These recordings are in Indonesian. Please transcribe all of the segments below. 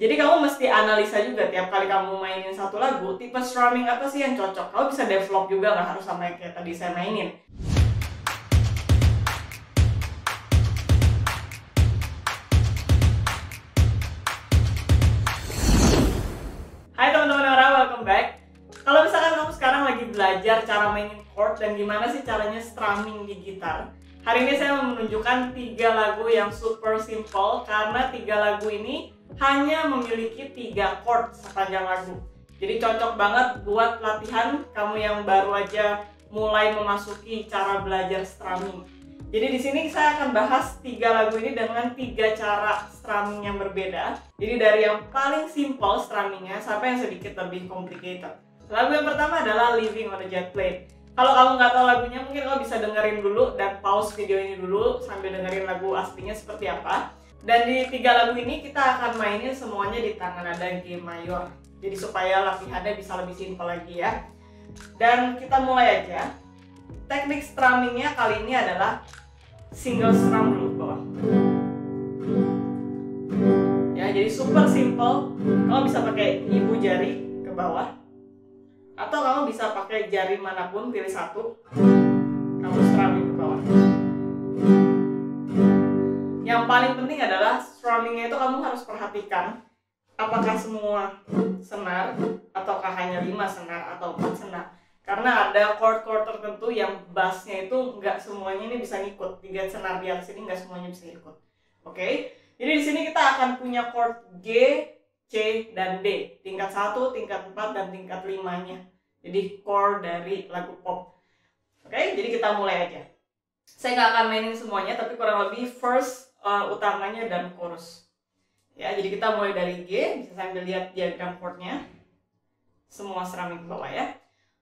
Jadi kamu mesti analisa juga tiap kali kamu mainin satu lagu, tipe strumming apa sih yang cocok. Kamu bisa develop juga, nggak harus sama yang kayak tadi saya mainin. Hai teman-teman Nora, welcome back. Kalau misalkan kamu sekarang lagi belajar cara mainin chord dan gimana sih caranya strumming di gitar, hari ini saya mau menunjukkan 3 lagu yang super simple karena 3 lagu ini hanya memiliki 3 chord sepanjang lagu. Jadi cocok banget buat latihan kamu yang baru aja mulai memasuki cara belajar strumming. Jadi di sini saya akan bahas 3 lagu ini dengan 3 cara strumming yang berbeda. Jadi dari yang paling simple strummingnya sampai yang sedikit lebih complicated. Lagu yang pertama adalah Living on a Jet Plane. Kalau kamu nggak tahu lagunya, mungkin kamu bisa dengerin dulu dan pause video ini dulu sambil dengerin lagu aslinya seperti apa. Dan di 3 lagu ini kita akan mainin semuanya di tangan nada G mayor. Jadi supaya latihannya bisa lebih simpel lagi ya. Dan kita mulai aja. Teknik strummingnya kali ini adalah single strum dulu ke bawah. Ya, jadi super simple. Kamu bisa pakai ibu jari ke bawah. Atau kamu bisa pakai jari manapun, pilih satu. Kamu strumming ke bawah. Yang paling penting adalah strummingnya itu kamu harus perhatikan apakah semua senar ataukah hanya 5 senar atau 4 senar. Karena ada chord-chord tertentu yang bassnya itu nggak semuanya ini bisa ngikut. 3 senar di atas ini nggak semuanya bisa ngikut. Oke? Jadi di sini kita akan punya chord G, C, dan D. Tingkat 1, tingkat 4, dan tingkat 5-nya. Jadi chord dari lagu pop. Oke? Jadi kita mulai aja. Saya nggak akan mainin semuanya, tapi kurang lebih first utamanya dan chorus. Ya, jadi kita mulai dari G, bisa sambil lihat diagram chordnya. Semua strumming ke bawah ya.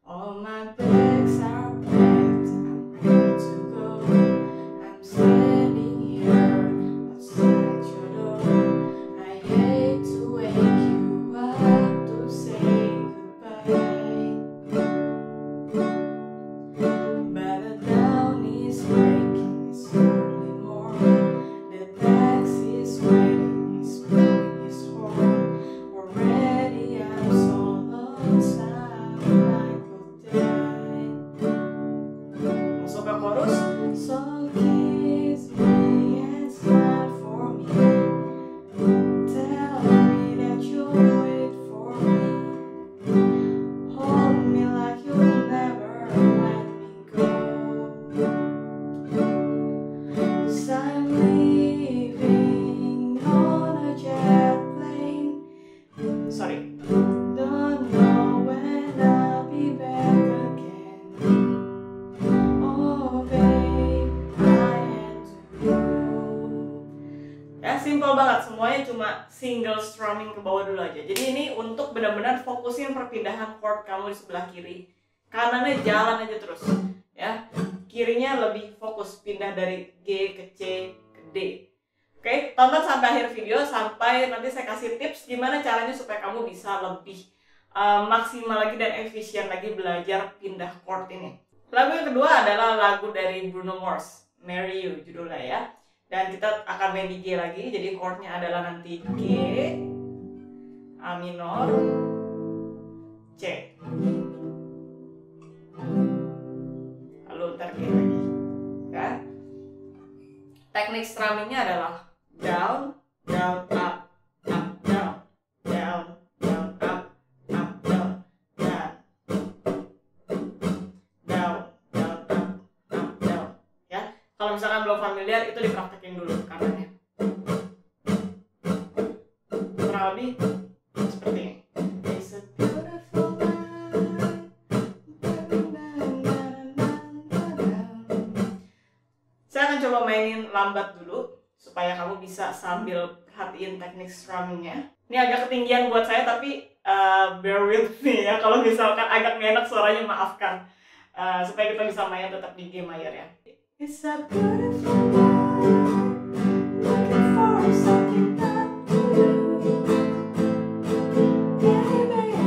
All my bags are packed, I'm ready to go. I'm standing here outside your door. I hate to wake you up to say goodbye, but the dawn is breaking, it's early morning. The taxi is waiting, it's blowing his horn. Already I'm so lonesome, I could die. Masuk ke chorus. So kiss me and smile for me. Tell me that you'll wait for me. Hold me like you'll never let me go. 'Cause I'm living on a jet plane. Sorry. Don't know when I'll be back again. Oh babe, I had to go. Ya, simple banget. Semuanya cuma single strumming ke bawah dulu aja. Jadi ini untuk benar-benar fokusin perpindahan chord kamu di sebelah kiri. Kanannya jalan aja terus. Ya, kirinya lebih fokus pindah dari G ke C ke D. Oke, tonton sampai akhir video sampai nanti saya kasih tips gimana caranya supaya kamu bisa lebih maksimal lagi dan efisien lagi belajar pindah chord ini. Lagu yang kedua adalah lagu dari Bruno Mars, Marry You judulnya ya. Dan kita akan main di G lagi, jadi chordnya adalah nanti G, A minor, C. Lalu ntar G lagi. Ya. Teknik strummingnya adalah down, down, up, up, down, down, down, up, up, down, down, down, down, up, up, down. Ya, kalau misalkan belum familiar itu dipraktekin dulu kanannya. Kurang lebih seperti ini. It's a beautiful night. Saya akan coba mainin lambat dulu supaya kamu bisa sambil perhatiin teknik strummingnya. Ini agak ketinggian buat saya, tapi bear with me ya. Kalau misalkan agak nggak enak suaranya, maafkan. Supaya kita bisa main tetap di G mayor ya. It's a beautiful night, looking for something that to do. Yeah, baby, I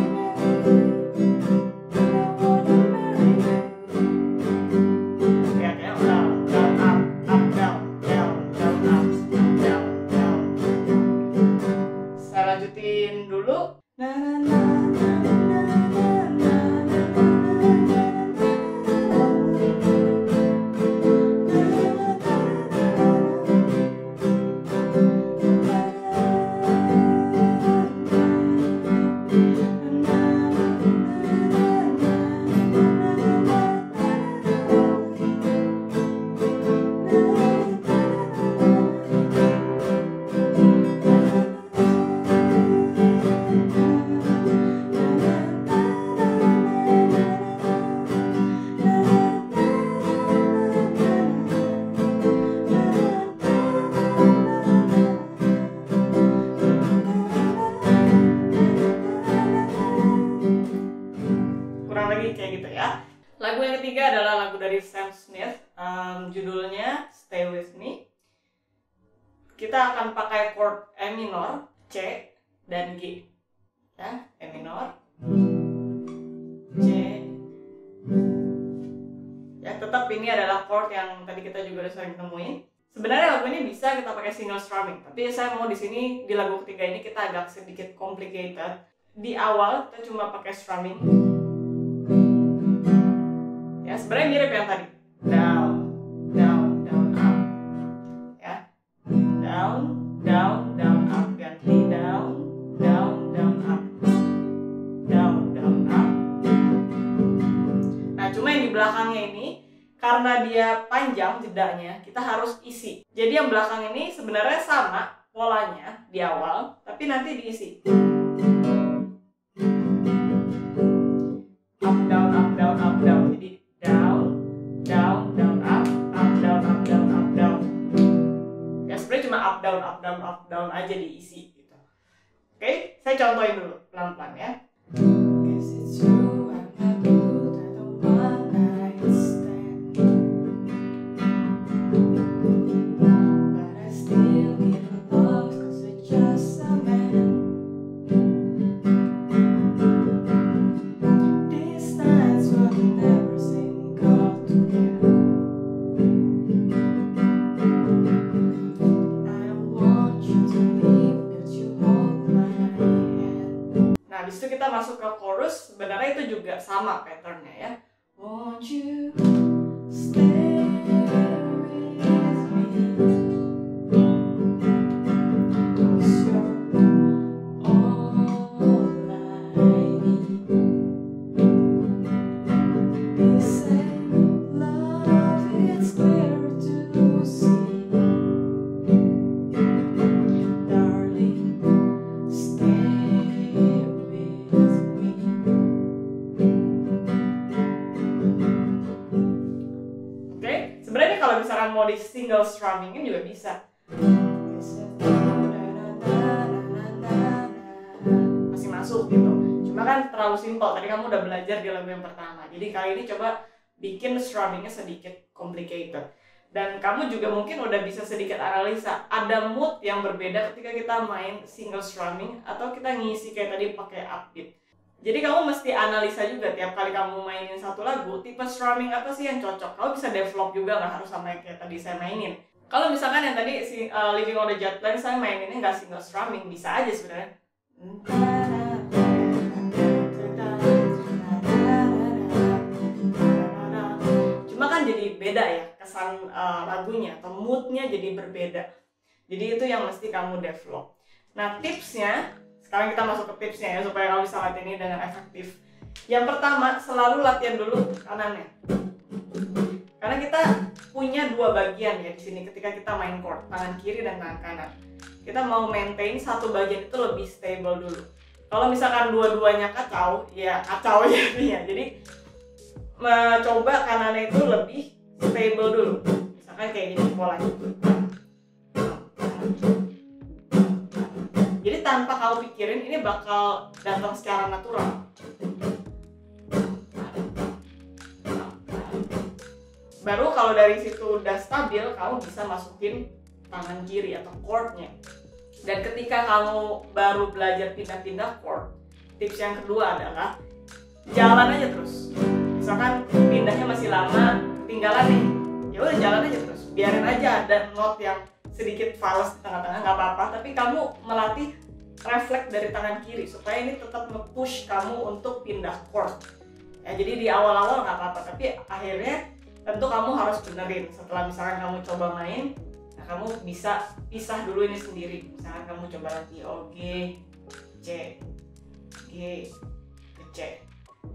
wanna marry you. Ya, kayak down, down, up, down, down, down, up, down, down. 7 lanjutin dulu. Kurang lagi kayak gitu ya. Lagu yang ketiga adalah lagu dari Sam Smith, judulnya Stay With Me. Kita akan pakai chord E minor, C, dan G ya. E minor, C ya. Tetap ini adalah chord yang tadi kita juga udah sering temuin. Sebenarnya lagu ini bisa kita pakai single strumming, tapi saya mau di sini di lagu ketiga ini kita agak sedikit complicated. Di awal kita cuma pakai strumming. Ya, sebenarnya mirip yang tadi. Down, down, down, up. Ya. Down, down, down, up. Ganti down, down, down, up. Down, down, up. Nah, cuma yang di belakangnya ini karena dia panjang jedanya, kita harus isi. Jadi yang belakang ini sebenarnya sama polanya di awal, tapi nanti diisi. Up, down, up, down, up, down. Jadi down, down, down, up, down, up, down, up, down. Ya sebenarnya cuma up, down aja diisi gitu. Oke, saya contohin dulu pelan-pelan ya. Habis itu kita masuk ke chorus, sebenarnya itu juga sama patternnya ya. Won't you stay with me? 'Cause you're all I need. They say love is clear to see. Darling, stay. Sebenarnya kalau misalkan mau di single strummingin juga bisa. Masih masuk gitu. Cuma kan terlalu simpel. Tadi kamu udah belajar di lagu yang pertama. Jadi kali ini coba bikin strummingnya sedikit complicated. Dan kamu juga mungkin udah bisa sedikit analisa. Ada mood yang berbeda ketika kita main single strumming atau kita ngisi kayak tadi pakai upbeat. Jadi kamu mesti analisa juga tiap kali kamu mainin satu lagu, tipe strumming apa sih yang cocok. Kamu bisa develop juga, nggak harus sama kayak tadi saya mainin. Kalau misalkan yang tadi si Living on the Jet Plane saya maininnya nggak single strumming, bisa aja sebenarnya. Cuma kan jadi beda ya kesan lagunya atau moodnya jadi berbeda. Jadi itu yang mesti kamu develop. Nah tipsnya, sekarang kita masuk ke tipsnya ya supaya kamu bisa latihan ini dengan efektif. Yang pertama, selalu latihan dulu kanannya. Karena kita punya dua bagian ya di sini ketika kita main chord, tangan kiri dan tangan kanan. Kita mau maintain satu bagian itu lebih stable dulu. Kalau misalkan dua-duanya kacau, ya kacau jadinya. Jadi coba kanannya itu lebih stable dulu. Misalkan kayak gini polanya. Jadi tanpa kamu pikirin ini bakal datang secara natural. Baru kalau dari situ udah stabil, kamu bisa masukin tangan kiri atau chordnya. Dan ketika kamu baru belajar pindah-pindah chord, tips yang kedua adalah jalan aja terus. Misalkan pindahnya masih lama, ketinggalan nih, ya udah jalan aja terus. Biarin aja ada note yang sedikit fals di tengah-tengah, nggak apa-apa. Tapi kamu melatih refleks dari tangan kiri supaya ini tetap nge-push kamu untuk pindah chord. Ya, jadi di awal-awal nggak apa-apa, tapi akhirnya tentu kamu harus benerin. Setelah misalkan kamu coba main, nah kamu bisa pisah dulu ini sendiri. Misalkan kamu coba lagi G, C, G, ke C.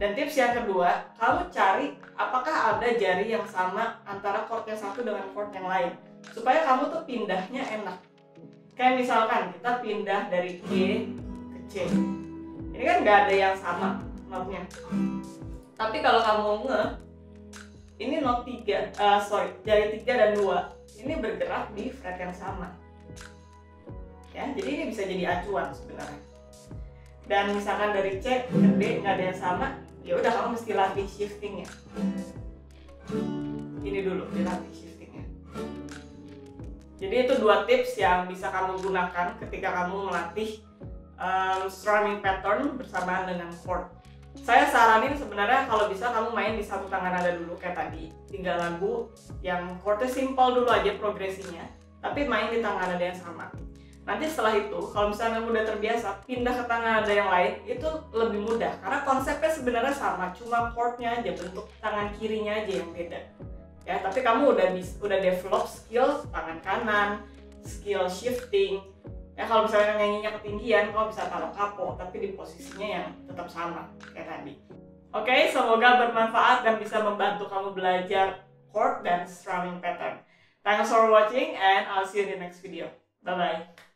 Dan tips yang kedua, kamu cari apakah ada jari yang sama antara chord yang satu dengan chord yang lain, supaya kamu tuh pindahnya enak. Kayak misalkan kita pindah dari G ke C, ini kan nggak ada yang sama notnya. Tapi kalau kamu ini not 3, jari 3 dan 2 ini bergerak di fret yang sama. Ya, jadi ini bisa jadi acuan sebenarnya. Dan misalkan dari C ke D nggak ada yang sama, ya udah kamu mesti latih shiftingnya. Ini dulu dilatih shiftingnya. Jadi itu 2 tips yang bisa kamu gunakan ketika kamu melatih strumming pattern bersamaan dengan chord. Saya saranin sebenarnya kalau bisa kamu main di satu tangan nada dulu kayak tadi, 3 lagu yang chordnya simple dulu aja progresinya, tapi main di tangan nada yang sama. Nanti setelah itu, kalau misalnya kamu udah terbiasa, pindah ke tangan nada yang lain, itu lebih mudah. Karena konsepnya sebenarnya sama, cuma chordnya aja, bentuk tangan kirinya aja yang beda. Ya, tapi kamu udah develop skill tangan kanan, skill shifting. Ya, kalau misalnya nyanyinya ketinggian, kamu bisa taruh kapo, tapi di posisinya yang tetap sama, kayak tadi. Oke, semoga bermanfaat dan bisa membantu kamu belajar chord dan strumming pattern. Thanks for watching and I'll see you in the next video. Bye-bye.